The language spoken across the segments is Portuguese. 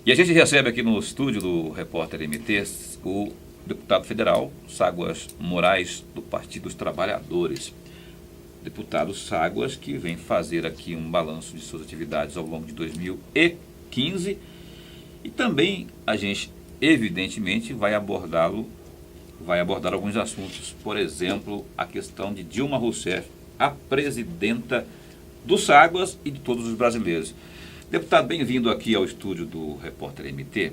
E a gente recebe aqui no estúdio do Repórter MT o deputado federal Ságuas Moraes, do Partido dos Trabalhadores. Deputado Ságuas, que vem fazer aqui um balanço de suas atividades ao longo de 2015. E também a gente, evidentemente, vai abordar alguns assuntos. Por exemplo, a questão de Dilma Rousseff, a presidenta do Ságuas e de todos os brasileiros. Deputado, bem-vindo aqui ao estúdio do Repórter MT.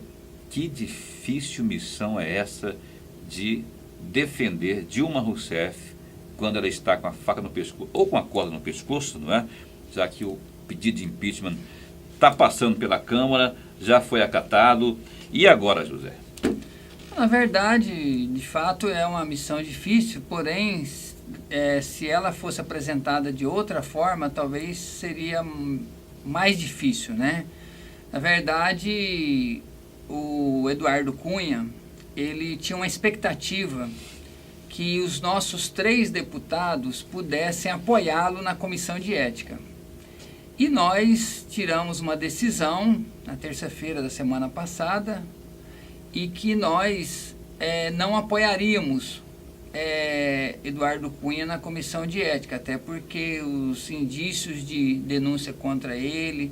Que difícil missão é essa de defender Dilma Rousseff quando ela está com a faca no pescoço, ou com a corda no pescoço, não é? Já que o pedido de impeachment está passando pela Câmara, já foi acatado. E agora, José? Na verdade, de fato, é uma missão difícil, porém, se ela fosse apresentada de outra forma, talvez seria mais difícil, né? Na verdade, o Eduardo Cunha, ele tinha uma expectativa que os nossos 3 deputados pudessem apoiá-lo na comissão de ética. E nós tiramos uma decisão na terça-feira da semana passada e que nós não apoiaríamos Eduardo Cunha na comissão de ética, até porque os indícios de denúncia contra ele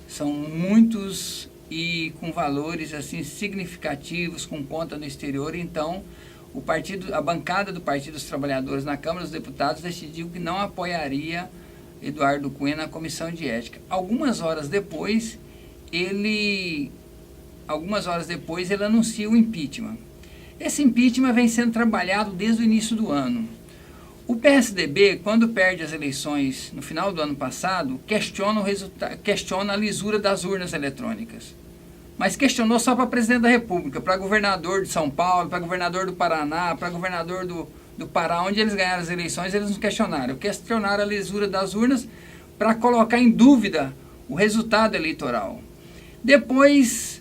são muitos e com valores assim significativos, com conta no exterior. Então, a bancada do Partido dos Trabalhadores na Câmara dos Deputados decidiu que não apoiaria Eduardo Cunha na comissão de ética. Algumas horas depois ele anuncia o impeachment. Esse impeachment vem sendo trabalhado desde o início do ano. O PSDB, quando perde as eleições no final do ano passado, questiona a lisura das urnas eletrônicas. Mas questionou só para presidente da República, para governador de São Paulo, para governador do Paraná, para governador do Pará, onde eles ganharam as eleições, eles não questionaram. Questionaram a lisura das urnas para colocar em dúvida o resultado eleitoral. Depois,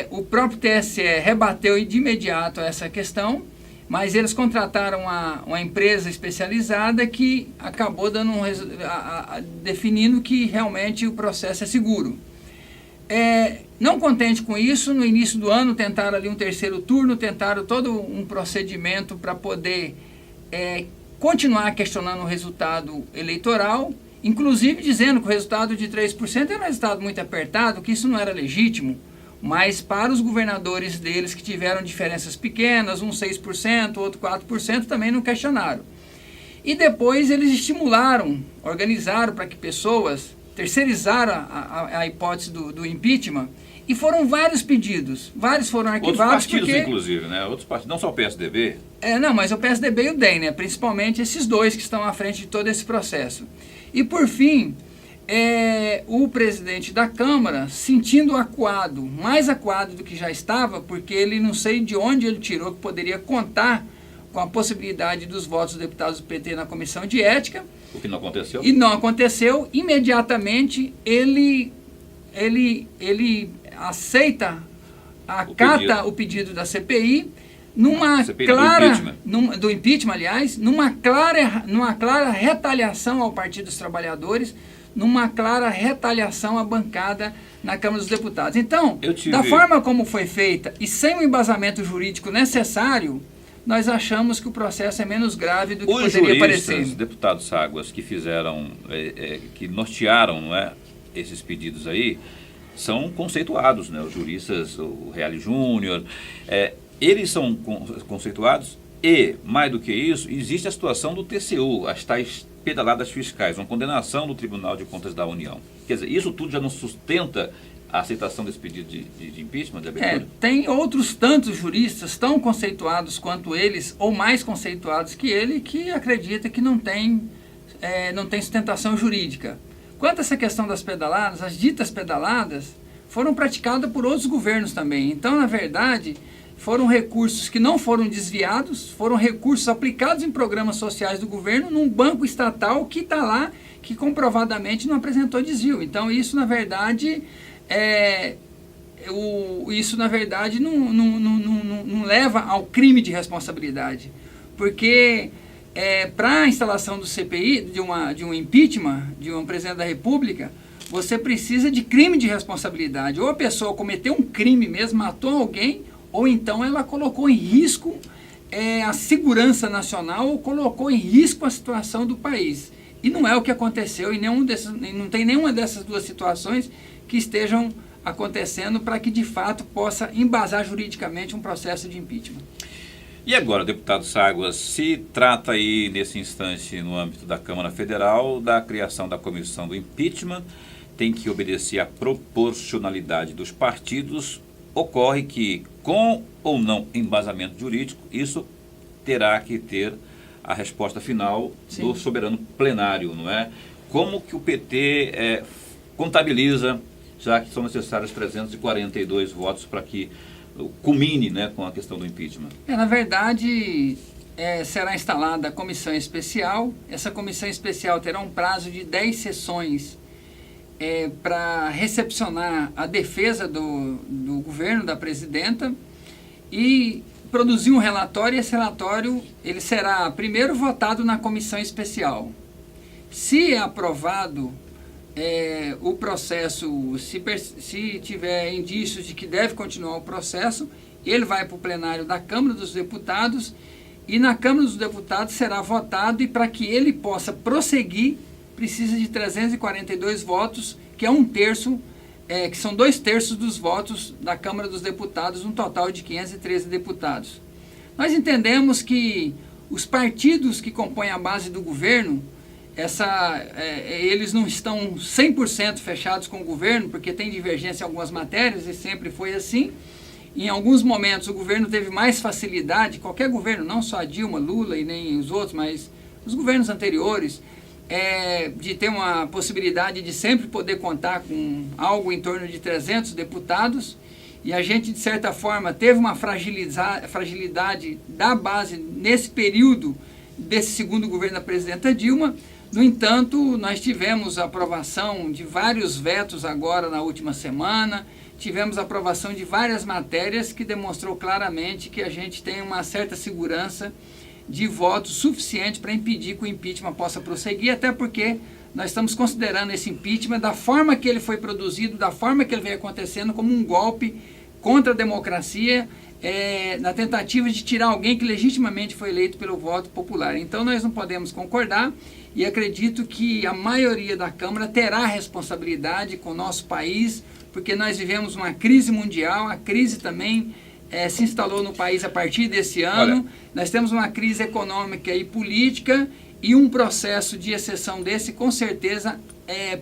o próprio TSE rebateu de imediato essa questão, mas eles contrataram uma empresa especializada que acabou dando definindo que realmente o processo é seguro. Não contente com isso, no início do ano tentaram ali um terceiro turno, tentaram todo um procedimento para poder continuar questionando o resultado eleitoral, inclusive dizendo que o resultado de 3% era um resultado muito apertado, que isso não era legítimo, mas para os governadores deles que tiveram diferenças pequenas, um 6%, outro 4%, também não questionaram. E depois eles organizaram para que pessoas terceirizaram a hipótese do impeachment, e foram vários pedidos, vários foram arquivados. Outros partidos, inclusive, né? Outros partidos, não só o PSDB. Não, mas o PSDB e o DEM, né? Principalmente esses dois que estão à frente de todo esse processo. E por fim, o presidente da Câmara, sentindo acuado, mais acuado do que já estava, porque ele não sei de onde ele tirou que poderia contar com a possibilidade dos votos dos deputados do PT na comissão de ética. O que não aconteceu. E não aconteceu. Imediatamente ele acata o pedido da CPI, do impeachment, aliás, numa clara retaliação ao Partido dos Trabalhadores, numa clara retaliação à bancada na Câmara dos Deputados. Então, da forma como foi feita e sem o embasamento jurídico necessário, nós achamos que o processo é menos grave do que poderia parecer. Os deputados Ságuas que fizeram, que nortearam, não é, esses pedidos aí, são conceituados, né? Os juristas, o Reale Júnior, eles são conceituados e, mais do que isso, existe a situação do TCU, as tais pedaladas fiscais, uma condenação do Tribunal de Contas da União. Quer dizer, isso tudo já não sustenta a aceitação desse pedido de impeachment, de abertura? Tem outros tantos juristas tão conceituados quanto eles, ou mais conceituados que ele, que acredita que não tem sustentação jurídica. Quanto a essa questão das pedaladas, as ditas pedaladas foram praticadas por outros governos também. Então, na verdade, foram recursos que não foram desviados, foram recursos aplicados em programas sociais do governo num banco estatal que está lá, que comprovadamente não apresentou desvio. Então, isso, na verdade, não leva ao crime de responsabilidade. Porque para a instalação do CPI, de um impeachment, de um presidente da República, você precisa de crime de responsabilidade. Ou a pessoa cometeu um crime mesmo, matou alguém, ou então ela colocou em risco a segurança nacional ou colocou em risco a situação do país. E não é o que aconteceu, não tem nenhuma dessas duas situações que estejam acontecendo para que de fato possa embasar juridicamente um processo de impeachment. E agora, deputado Ságuas, se trata aí nesse instante no âmbito da Câmara Federal da criação da comissão do impeachment, tem que obedecer à proporcionalidade dos partidos. Ocorre que, com ou não embasamento jurídico, isso terá que ter a resposta final do soberano plenário, não é? Como que o PT contabiliza, já que são necessários 342 votos para que culmine, né, com a questão do impeachment? Na verdade, será instalada a comissão especial. Essa comissão especial terá um prazo de 10 sessões para recepcionar a defesa do governo, da presidenta, e produzir um relatório. E esse relatório ele será primeiro votado na comissão especial. Se é aprovado o processo, se tiver indícios de que deve continuar o processo, ele vai para o plenário da Câmara dos Deputados, e na Câmara dos Deputados será votado, e para que ele possa prosseguir, precisa de 342 votos, que é um terço, que são 2/3 dos votos da Câmara dos Deputados, um total de 513 deputados. Nós entendemos que os partidos que compõem a base do governo, eles não estão 100% fechados com o governo, porque tem divergência em algumas matérias, e sempre foi assim. Em alguns momentos o governo teve mais facilidade, qualquer governo, não só a Dilma, Lula e nem os outros, mas os governos anteriores, de ter uma possibilidade de sempre poder contar com algo em torno de 300 deputados, e a gente, de certa forma, teve uma fragilidade da base nesse período desse segundo governo da presidenta Dilma. No entanto, nós tivemos a aprovação de vários vetos agora na última semana, tivemos a aprovação de várias matérias que demonstrou claramente que a gente tem uma certa segurança de votos suficiente para impedir que o impeachment possa prosseguir, até porque nós estamos considerando esse impeachment, da forma que ele foi produzido, da forma que ele vem acontecendo, como um golpe contra a democracia, na tentativa de tirar alguém que legitimamente foi eleito pelo voto popular. Então nós não podemos concordar, e acredito que a maioria da Câmara terá responsabilidade com o nosso país, porque nós vivemos uma crise mundial, a crise também se instalou no país a partir desse ano. Olha, nós temos uma crise econômica e política, e um processo de exceção desse, com certeza,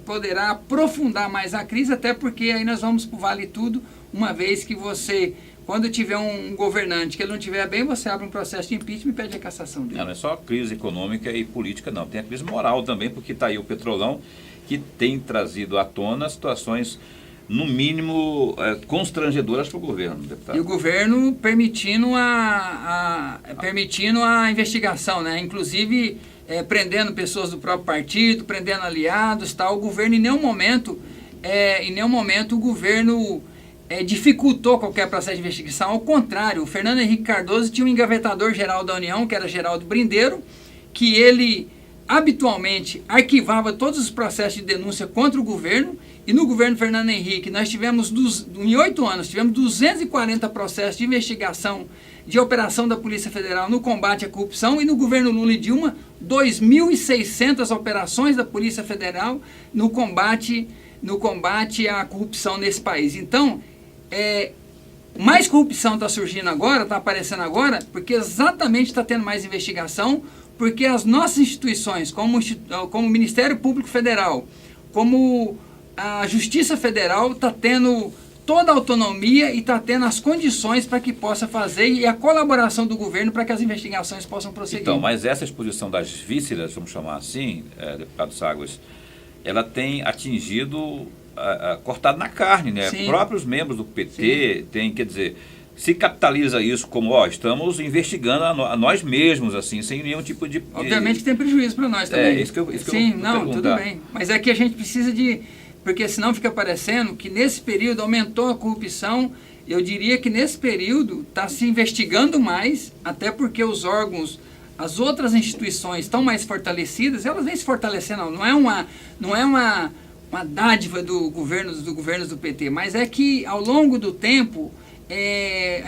poderá aprofundar mais a crise, até porque aí nós vamos para o vale tudo, uma vez que você, quando tiver um governante que ele não estiver bem, você abre um processo de impeachment e pede a cassação dele. Não é só crise econômica e política, não. Tem a crise moral também, porque está aí o Petrolão, que tem trazido à tona situações, no mínimo, constrangedoras para o governo, deputado. E o governo permitindo a investigação, né? Inclusive prendendo pessoas do próprio partido, prendendo aliados, tal. O governo, em nenhum momento o governo dificultou qualquer processo de investigação. Ao contrário, o Fernando Henrique Cardoso tinha um engavetador geral da União, que era Geraldo Brindeiro, que ele habitualmente arquivava todos os processos de denúncia contra o governo. E no governo Fernando Henrique, nós tivemos, em 8 anos, tivemos 240 processos de investigação de operação da Polícia Federal no combate à corrupção, e no governo Lula e Dilma, 2.600 operações da Polícia Federal no combate à corrupção nesse país. Então, mais corrupção está surgindo agora, está aparecendo agora, porque exatamente está tendo mais investigação, porque as nossas instituições, como o Ministério Público Federal, como a Justiça Federal, está tendo toda a autonomia e está tendo as condições para que possa fazer, e a colaboração do governo para que as investigações possam prosseguir. Então, mas essa exposição das vísceras, vamos chamar assim, deputado Ságuas, ela tem atingido, cortado na carne, né? Sim. Próprios membros do PT têm, quer dizer, se capitaliza isso como, estamos investigando a nós mesmos, assim, sem nenhum tipo de... Obviamente que tem prejuízo para nós também. Isso que eu Sim, vou não, perguntar. tudo bem. Mas é que a gente precisa de... Porque senão fica parecendo que nesse período aumentou a corrupção. Eu diria que nesse período está se investigando mais, até porque os órgãos, as outras instituições estão mais fortalecidas, elas vêm se fortalecendo, não é uma dádiva dos governos do PT, mas é que ao longo do tempo,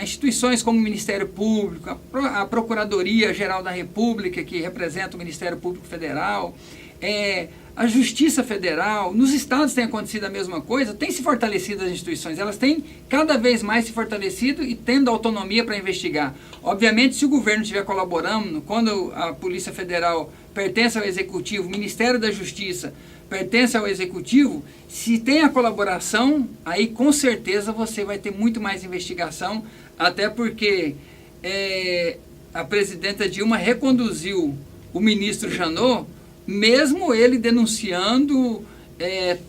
instituições como o Ministério Público, a Procuradoria-Geral da República, que representa o Ministério Público Federal, a Justiça Federal, nos estados tem acontecido a mesma coisa, tem se fortalecido as instituições, elas têm cada vez mais se fortalecido e tendo autonomia para investigar. Obviamente, se o governo estiver colaborando, quando a Polícia Federal pertence ao Executivo, o Ministério da Justiça pertence ao Executivo, se tem a colaboração, aí com certeza você vai ter muito mais investigação, até porque a presidenta Dilma reconduziu o ministro Janot, mesmo ele denunciando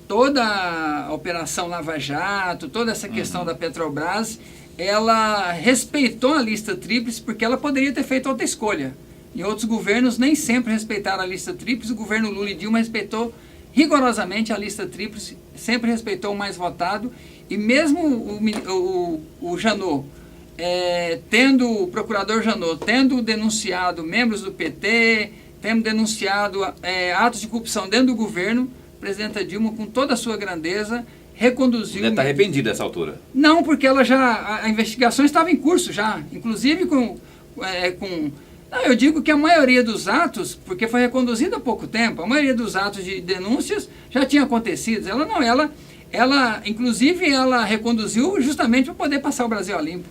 toda a Operação Lava Jato, toda essa questão da Petrobras, ela respeitou a lista tríplice porque ela poderia ter feito outra escolha. Em outros governos nem sempre respeitaram a lista tríplice, o governo Lula e Dilma respeitou rigorosamente a lista tríplice, sempre respeitou o mais votado, e mesmo o Janot, o procurador Janot, tendo denunciado membros do PT, tendo denunciado atos de corrupção dentro do governo, a presidenta Dilma, com toda a sua grandeza, reconduziu... Deve estar arrependida nessa altura. Não, porque ela a investigação estava em curso já, inclusive com não, eu digo que a maioria dos atos, porque foi reconduzido há pouco tempo, a maioria dos atos de denúncias já tinha acontecido. Inclusive, ela reconduziu justamente para poder passar o Brasil a limpo.